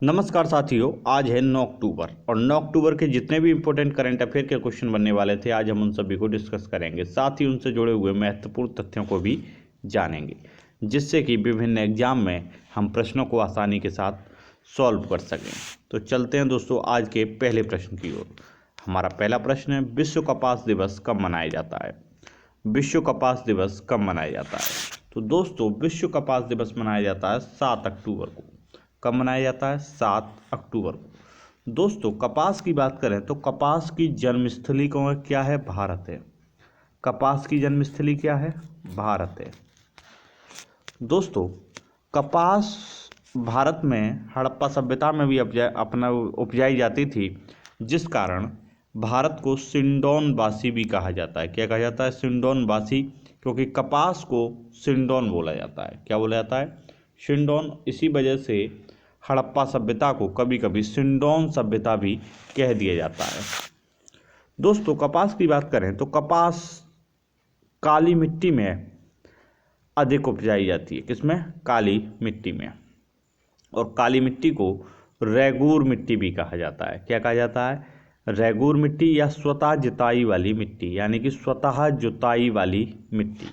नमस्कार साथियों, आज है 9 अक्टूबर और 9 अक्टूबर के जितने भी इंपॉर्टेंट करंट अफेयर के क्वेश्चन बनने वाले थे आज हम उन सभी को डिस्कस करेंगे। साथ ही उनसे जुड़े हुए महत्वपूर्ण तथ्यों को भी जानेंगे, जिससे कि विभिन्न एग्जाम में हम प्रश्नों को आसानी के साथ सॉल्व कर सकें। तो चलते हैं दोस्तों आज के पहले प्रश्न की ओर। हमारा पहला प्रश्न है, विश्व कपास दिवस कब मनाया जाता है? विश्व कपास दिवस कब मनाया जाता है? तो दोस्तों विश्व कपास दिवस मनाया जाता है 7 अक्टूबर को। कब मनाया जाता है? 7 अक्टूबर को। दोस्तों कपास की बात करें तो कपास की जन्मस्थली क्या है? भारत है। कपास की जन्मस्थली क्या है? भारत है। दोस्तों कपास भारत में हड़प्पा सभ्यता में भी उपजाई जाती थी, जिस कारण भारत को सिंडोनवासी भी कहा जाता है। क्या कहा जाता है? सिंडोनवासी, क्योंकि कपास को सिंडोन बोला जाता है। क्या बोला जाता है? सिंडोन। इसी वजह से हड़प्पा सभ्यता को कभी कभी सिंडोन सभ्यता भी कह दिया जाता है। दोस्तों कपास की बात करें तो कपास काली मिट्टी में अधिक उपजाई जाती है। किसमें? काली मिट्टी में। और काली मिट्टी को रेगूर मिट्टी भी कहा जाता है। क्या कहा जाता है? रेगूर मिट्टी या स्वतः जुताई वाली मिट्टी, यानी कि स्वतः जुताई वाली मिट्टी।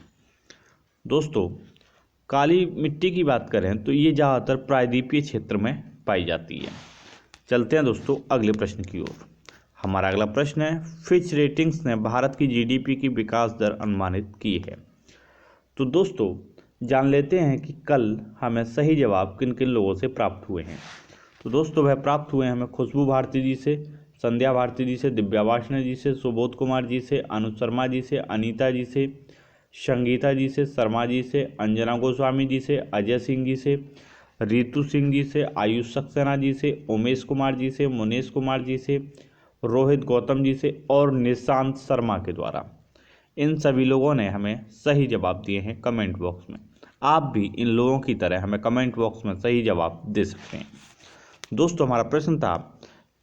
दोस्तों काली मिट्टी की बात करें तो ये ज़्यादातर प्रायद्वीपीय क्षेत्र में पाई जाती है। चलते हैं दोस्तों अगले प्रश्न की ओर। हमारा अगला प्रश्न है, फिच रेटिंग्स ने भारत की जीडीपी की विकास दर अनुमानित की है। तो दोस्तों जान लेते हैं कि कल हमें सही जवाब किन किन लोगों से प्राप्त हुए हैं। तो दोस्तों वह प्राप्त हुए हैं हमें खुशबू भारती जी से, संध्या भारती जी से, दिव्या वार्ष्णेय जी से, सुबोध कुमार जी से, अनु शर्मा जी से, अनीता जी से, संगीता जी से, शर्मा जी से, अंजना गोस्वामी जी से, अजय सिंह जी से, रितु सिंह जी से, आयुष सक्सेना जी से, उमेश कुमार जी से, मुनेश कुमार जी से, रोहित गौतम जी से और निशांत शर्मा के द्वारा। इन सभी लोगों ने हमें सही जवाब दिए हैं कमेंट बॉक्स में। आप भी इन लोगों की तरह हमें कमेंट बॉक्स में सही जवाब दे सकते हैं। दोस्तों हमारा प्रश्न था,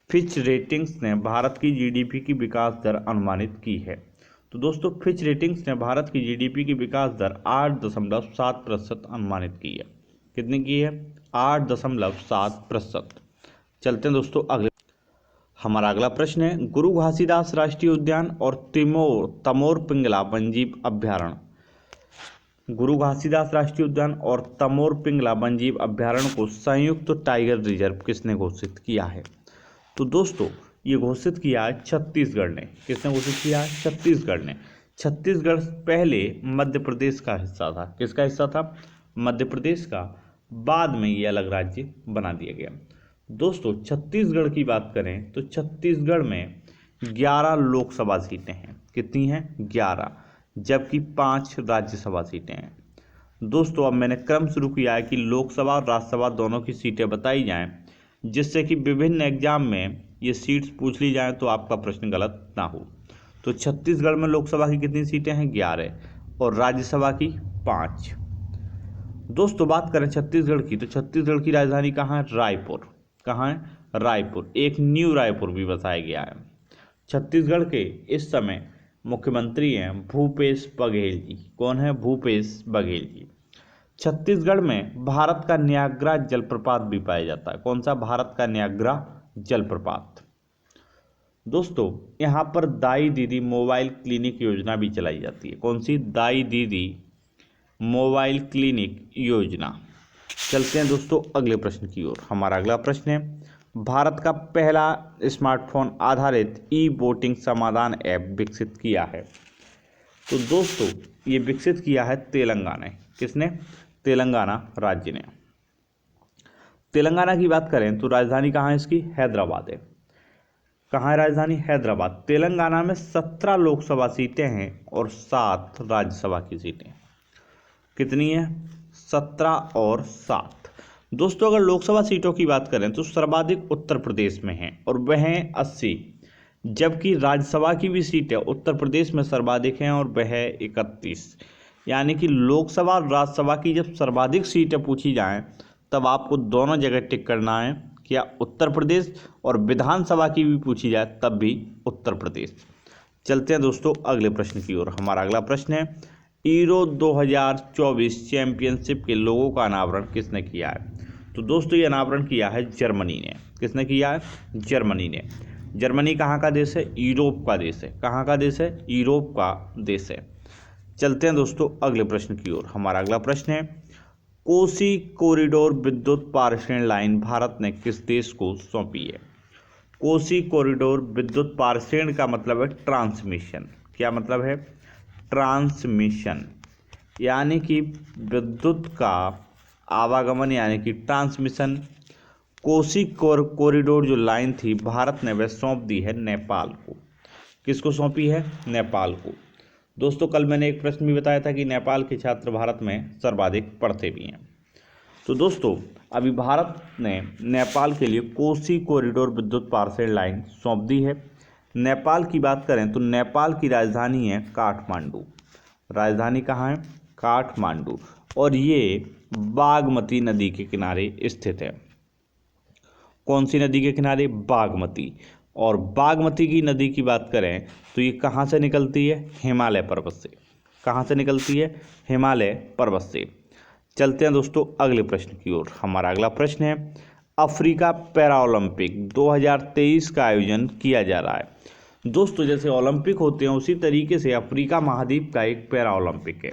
फिच रेटिंग्स ने भारत की जीडीपी की विकास दर अनुमानित की है। तो दोस्तों फिच रेटिंग्स ने भारत की जीडीपी की विकास दर 8.7% अनुमानित की है। कितनी की है? 8.7%। चलते हैं दोस्तों अगले। हमारा अगला प्रश्न है, गुरु घासीदास राष्ट्रीय उद्यान और तमोर पिंगला वन्यजीव अभ्यारण्य। गुरु घासीदास राष्ट्रीय उद्यान और तमोर पिंगला वन्यजीव अभ्यारण्य को संयुक्त टाइगर रिजर्व किसने घोषित किया है? तो दोस्तों ये घोषित किया है छत्तीसगढ़ ने। किसने घोषित किया है? छत्तीसगढ़ ने। छत्तीसगढ़ पहले मध्य प्रदेश का हिस्सा था। किसका हिस्सा था? मध्य प्रदेश का। बाद में ये अलग राज्य बना दिया गया। दोस्तों छत्तीसगढ़ की बात करें तो छत्तीसगढ़ में 11 लोकसभा सीटें हैं। कितनी हैं? 11, जबकि 5 राज्यसभा सीटें हैं। दोस्तों अब मैंने क्रम शुरू किया है कि लोकसभा और राज्यसभा दोनों की सीटें बताई जाएं, जिससे कि विभिन्न एग्जाम में ये सीट्स पूछ ली जाएं तो आपका प्रश्न गलत ना हो। तो छत्तीसगढ़ में लोकसभा की कितनी सीटें हैं? 11 और राज्यसभा की 5। दोस्तों बात करें छत्तीसगढ़ की तो छत्तीसगढ़ की राजधानी कहाँ है? रायपुर। कहाँ है? रायपुर। एक न्यू रायपुर भी बसाया गया है। छत्तीसगढ़ के इस समय मुख्यमंत्री हैं भूपेश बघेल जी। कौन है? भूपेश बघेल जी। छत्तीसगढ़ में भारत का न्यायग्रा जलप्रपात भी पाया जाता है। कौन सा? भारत का न्यायग्रा जलप्रपात। दोस्तों यहाँ पर दाई दीदी मोबाइल क्लिनिक योजना भी चलाई जाती है। कौन सी? दाई दीदी मोबाइल क्लिनिक योजना। चलते हैं दोस्तों अगले प्रश्न की ओर। हमारा अगला प्रश्न है, भारत का पहला स्मार्टफोन आधारित ई वोटिंग समाधान ऐप विकसित किया है। तो दोस्तों ये विकसित किया है तेलंगाना। किसने? तेलंगाना राज्य ने। तेलंगाना की बात करें तो राजधानी कहाँ है इसकी? हैदराबाद है। कहाँ है राजधानी? हैदराबाद। तेलंगाना में 17 लोकसभा सीटें हैं और 7 राज्यसभा की सीटें। कितनी है? 17 और 7। दोस्तों अगर लोकसभा सीटों की बात करें तो सर्वाधिक उत्तर प्रदेश में है और वह हैं 80, जबकि राज्यसभा की भी सीटें उत्तर प्रदेश में सर्वाधिक हैं और वह है 31। यानी कि लोकसभा और राज्यसभा की जब सर्वाधिक सीटें पूछी जाएं तब आपको दोनों जगह टिक करना है। क्या? उत्तर प्रदेश। और विधानसभा की भी पूछी जाए तब भी उत्तर प्रदेश। चलते हैं दोस्तों अगले प्रश्न की ओर। हमारा अगला प्रश्न है, यूरो 2024 चैंपियनशिप के लोगों का अनावरण किसने किया है? तो दोस्तों ये अनावरण किया है जर्मनी ने। किसने किया है? जर्मनी ने। जर्मनी कहाँ का देश है? यूरोप का देश है। कहाँ का देश है? यूरोप का देश है। चलते हैं दोस्तों अगले प्रश्न की ओर। हमारा अगला प्रश्न है, कोसी कॉरिडोर विद्युत पारेषण लाइन भारत ने किस देश को सौंपी है? कोसी कॉरिडोर विद्युत पारेषण का मतलब है ट्रांसमिशन। क्या मतलब है? ट्रांसमिशन, यानी कि विद्युत का आवागमन यानी कि ट्रांसमिशन। कोसी कॉरिडोर जो लाइन थी भारत ने वह सौंप दी है नेपाल को। किसको सौंपी है? नेपाल को। दोस्तों कल मैंने एक प्रश्न भी बताया था कि नेपाल के छात्र भारत में सर्वाधिक पढ़ते भी हैं। तो दोस्तों अभी भारत ने नेपाल के लिए कोसी कॉरिडोर विद्युत पारेषण लाइन सौंप दी है। नेपाल की बात करें तो नेपाल की राजधानी है काठमांडू। राजधानी कहाँ है? काठमांडू। और ये बागमती नदी के किनारे स्थित है। कौन सी नदी के किनारे? बागमती। और बागमती की नदी की बात करें तो ये कहाँ से निकलती है? हिमालय पर्वत से। कहाँ से निकलती है? हिमालय पर्वत से। चलते हैं दोस्तों अगले प्रश्न की ओर। हमारा अगला प्रश्न है, अफ्रीका पैरा ओलंपिक 2023 का आयोजन किया जा रहा है। दोस्तों जैसे ओलंपिक होते हैं उसी तरीके से अफ्रीका महाद्वीप का एक पैरा ओलंपिक है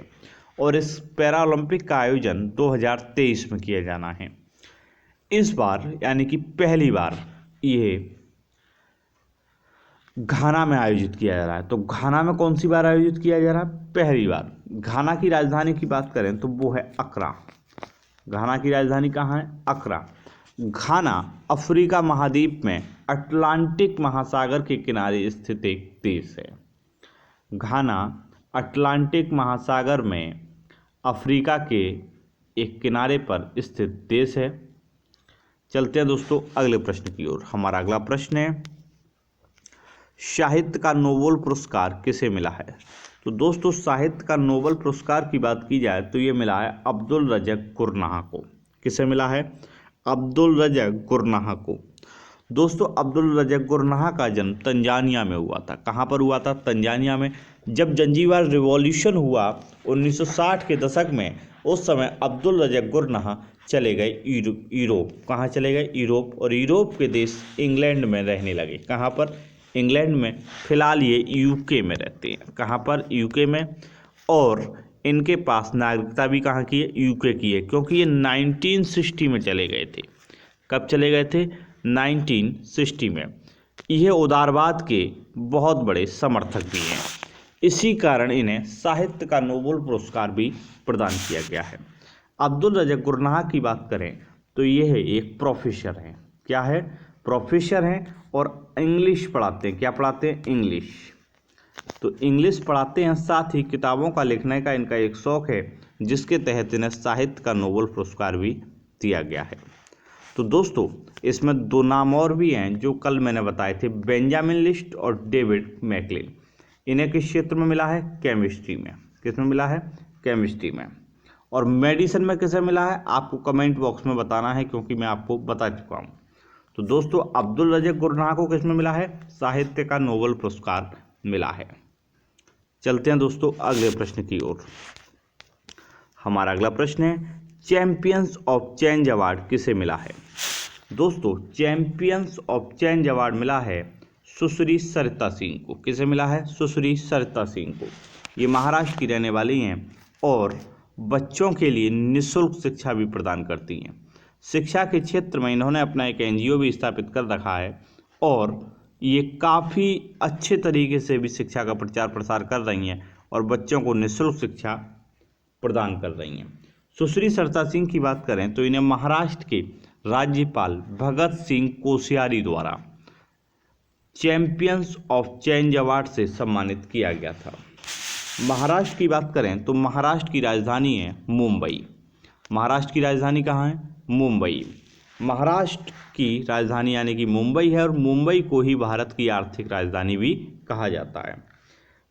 और इस पैरा ओलंपिक का आयोजन 2023 में किया जाना है। इस बार यानी कि पहली बार ये घाना में आयोजित किया जा रहा है। तो घाना में कौन सी बार आयोजित किया जा रहा है? पहली बार। घाना की राजधानी की बात करें तो वो है अक्रा। घाना की राजधानी कहाँ है? अक्रा। घाना अफ्रीका महाद्वीप में अटलांटिक महासागर के किनारे स्थित एक देश है। घाना अटलांटिक महासागर में अफ्रीका के एक किनारे पर स्थित देश है। चलते हैं दोस्तों अगले प्रश्न की ओर। हमारा अगला प्रश्न है, साहित्य का नोबेल पुरस्कार किसे मिला है? तो दोस्तों साहित्य का नोबेल पुरस्कार की बात की जाए तो ये मिला है अब्दुल रज़्ज़क़ गुरनाह को। किसे मिला है? अब्दुल रज़्ज़क़ गुरनाह को। दोस्तों अब्दुल रज़्ज़क़ गुरनाह का जन्म तंजानिया में हुआ था। कहाँ पर हुआ था? तंजानिया में। जब जंजीबार रिवॉल्यूशन हुआ 1960 के दशक में, उस समय अब्दुल रज़्ज़क़ गुरनाह चले गए यूरोप। कहाँ चले गए? यूरोप। और यूरोप के देश इंग्लैंड में रहने लगे। कहाँ पर? इंग्लैंड में। फिलहाल ये यूके में रहते हैं। कहाँ पर? यूके में। और इनके पास नागरिकता भी कहाँ की है? यूके की है, क्योंकि ये 1960 में चले गए थे। कब चले गए थे? 1960 में। यह उदारवाद के बहुत बड़े समर्थक भी हैं। इसी कारण इन्हें साहित्य का नोबेल पुरस्कार भी प्रदान किया गया है। अब्दुल रज़्ज़क़ गुरनाह की बात करें तो यह एक प्रोफेसर हैं। क्या है? प्रोफेसर हैं और इंग्लिश पढ़ाते हैं। क्या पढ़ाते हैं? इंग्लिश। तो इंग्लिश पढ़ाते हैं, साथ ही किताबों का लिखने का इनका एक शौक है, जिसके तहत इन्हें साहित्य का नोबेल पुरस्कार भी दिया गया है। तो दोस्तों इसमें दो नाम और भी हैं जो कल मैंने बताए थे, बेंजामिन लिस्ट और डेविड मैकलिन। इन्हें किस क्षेत्र में मिला है? केमिस्ट्री में। किस में मिला है? केमिस्ट्री में। और मेडिसिन में किसे मिला है? आपको कमेंट बॉक्स में बताना है, क्योंकि मैं आपको बता चुका हूँ। तो दोस्तों अब्दुल रज़्ज़क़ गुरनाह को किस में मिला है? साहित्य का नोबेल पुरस्कार मिला है। चलते हैं दोस्तों अगले प्रश्न की ओर। हमारा अगला प्रश्न है, चैंपियंस ऑफ चेंज अवार्ड किसे मिला है? दोस्तों चैंपियंस ऑफ चेंज अवार्ड मिला है सुश्री सरिता सिंह को। किसे मिला है? सुश्री सरिता सिंह को। ये महाराष्ट्र की रहने वाली हैं और बच्चों के लिए निःशुल्क शिक्षा भी प्रदान करती हैं। शिक्षा के क्षेत्र में इन्होंने अपना एक एनजीओ भी स्थापित कर रखा है और ये काफ़ी अच्छे तरीके से भी शिक्षा का प्रचार प्रसार कर रही हैं और बच्चों को निःशुल्क शिक्षा प्रदान कर रही हैं। सुश्री सरिता सिंह की बात करें तो इन्हें महाराष्ट्र के राज्यपाल भगत सिंह कोश्यारी द्वारा चैंपियंस ऑफ चेंज अवार्ड से सम्मानित किया गया था। महाराष्ट्र की बात करें तो महाराष्ट्र की राजधानी है मुंबई। महाराष्ट्र की राजधानी कहाँ है? मुंबई। महाराष्ट्र की राजधानी यानी कि मुंबई है और मुंबई को ही भारत की आर्थिक राजधानी भी कहा जाता है।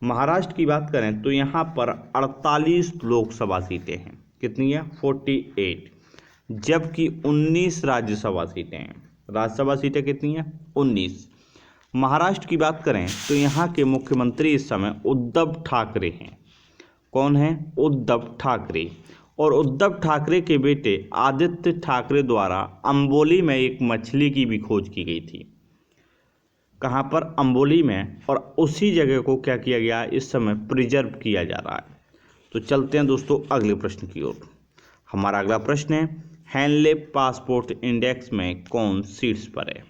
महाराष्ट्र की बात करें तो यहाँ पर 48 लोकसभा सीटें हैं। कितनी है? 48। जबकि 19 राज्यसभा सीटें हैं। राज्यसभा सीटें कितनी हैं? 19। महाराष्ट्र की बात करें तो यहाँ के मुख्यमंत्री इस समय उद्धव ठाकरे हैं। कौन है? उद्धव ठाकरे। और उद्धव ठाकरे के बेटे आदित्य ठाकरे द्वारा अंबोली में एक मछली की भी खोज की गई थी। कहाँ पर? अंबोली में। और उसी जगह को क्या किया गया, इस समय प्रिजर्व किया जा रहा है। तो चलते हैं दोस्तों अगले प्रश्न की ओर। हमारा अगला प्रश्न है, हेनले पासपोर्ट इंडेक्स में कौन शीर्ष पर है?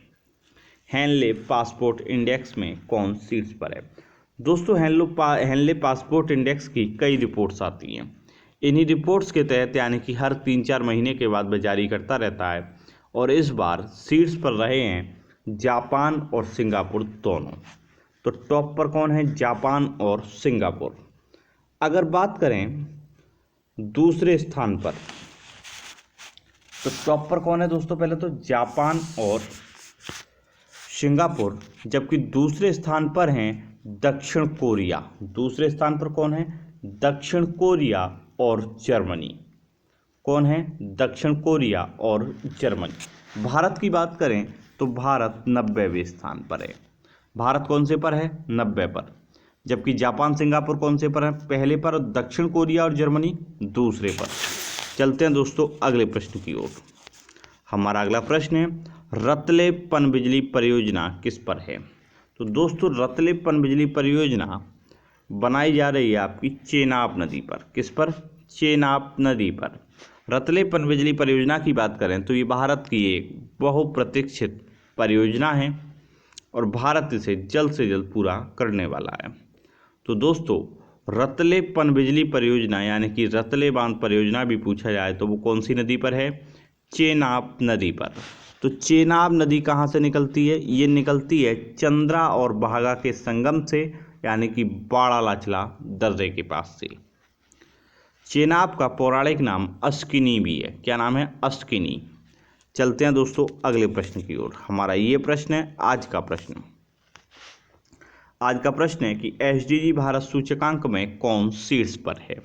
हेनले पासपोर्ट इंडेक्स में कौन शीर्ष पर है? दोस्तों हेनले पासपोर्ट इंडेक्स की कई रिपोर्ट्स आती हैं। इन्हीं रिपोर्ट्स के तहत यानी कि हर 3-4 महीने के बाद वह जारी करता रहता है, और इस बार शीर्ष पर रहे हैं जापान और सिंगापुर दोनों। तो टॉप पर कौन है? जापान और सिंगापुर। अगर बात करें दूसरे स्थान पर, तो टॉप पर कौन है दोस्तों? पहले तो जापान और सिंगापुर, जबकि दूसरे स्थान पर हैं दक्षिण कोरिया। दूसरे स्थान पर कौन है? दक्षिण कोरिया और जर्मनी। कौन है? दक्षिण कोरिया और जर्मनी। भारत की बात करें तो भारत 90वें स्थान पर है। भारत कौन से पर है? 90 पर। जबकि जापान सिंगापुर कौन से पर है? पहले पर। और दक्षिण कोरिया और जर्मनी दूसरे पर। चलते हैं दोस्तों अगले प्रश्न की ओर। हमारा अगला प्रश्न है, रतले पनबिजली परियोजना किस पर है? तो दोस्तों रतले पनबिजली परियोजना बनाई जा रही है आपकी चेनाब नदी पर। किस पर? चेनाब नदी पर। रतले पनबिजली परियोजना की बात करें तो ये भारत की एक बहुप्रतीक्षित परियोजना है और भारत इसे जल्द से जल्द पूरा करने वाला है। तो दोस्तों रतले पनबिजली परियोजना यानी कि रतले बांध परियोजना भी पूछा जाए तो वो कौन सी नदी पर है? चेनाब नदी पर। तो चेनाब नदी कहाँ से निकलती है? ये निकलती है चंद्रा और बहागा के संगम से, यानी कि बाड़ालाचला दर्रे के पास से। चेनाब का पौराणिक नाम अस्किनी भी है। क्या नाम है? अस्किनी। चलते हैं दोस्तों अगले प्रश्न की ओर। हमारा ये प्रश्न है आज का प्रश्न। आज का प्रश्न है कि एसडीजी भारत सूचकांक में कौन शीर्ष पर है?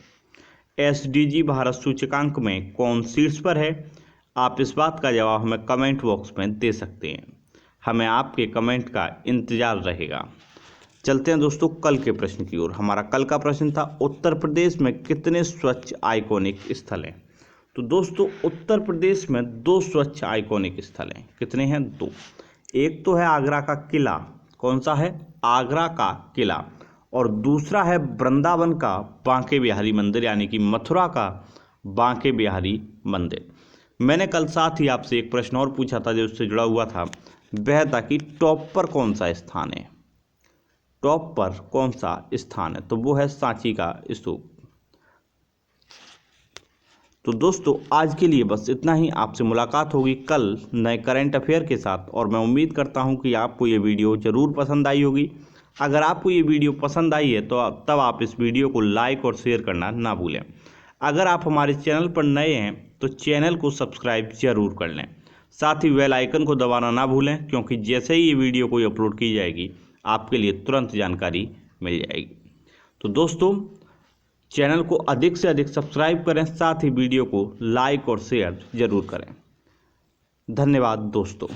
एसडीजी भारत सूचकांक में कौन शीर्ष पर है? आप इस बात का जवाब हमें कमेंट बॉक्स में दे सकते हैं। हमें आपके कमेंट का इंतजार रहेगा। चलते हैं दोस्तों कल के प्रश्न की ओर। हमारा कल का प्रश्न था, उत्तर प्रदेश में कितने स्वच्छ आइकॉनिक स्थल हैं? तो दोस्तों उत्तर प्रदेश में 2 स्वच्छ आइकॉनिक स्थल हैं। कितने हैं? 2। एक तो है आगरा का किला। कौन सा है? आगरा का किला। और दूसरा है वृंदावन का बांके बिहारी मंदिर, यानी कि मथुरा का बांके बिहारी मंदिर। मैंने कल साथ ही आपसे एक प्रश्न और पूछा था जो उससे जुड़ा हुआ था, वह था कि टॉप पर कौन सा स्थान है? टॉप पर कौन सा स्थान है? तो वो है सांची का स्तूप। तो दोस्तों आज के लिए बस इतना ही। आपसे मुलाकात होगी कल नए करंट अफेयर के साथ, और मैं उम्मीद करता हूं कि आपको ये वीडियो ज़रूर पसंद आई होगी। अगर आपको ये वीडियो पसंद आई है तो तब आप इस वीडियो को लाइक और शेयर करना ना भूलें। अगर आप हमारे चैनल पर नए हैं तो चैनल को सब्सक्राइब जरूर कर लें। साथ ही बेल आइकन को दबाना ना भूलें, क्योंकि जैसे ही ये वीडियो कोई अपलोड की जाएगी आपके लिए तुरंत जानकारी मिल जाएगी। तो दोस्तों चैनल को अधिक से अधिक सब्सक्राइब करें, साथ ही वीडियो को लाइक और शेयर जरूर करें। धन्यवाद दोस्तों।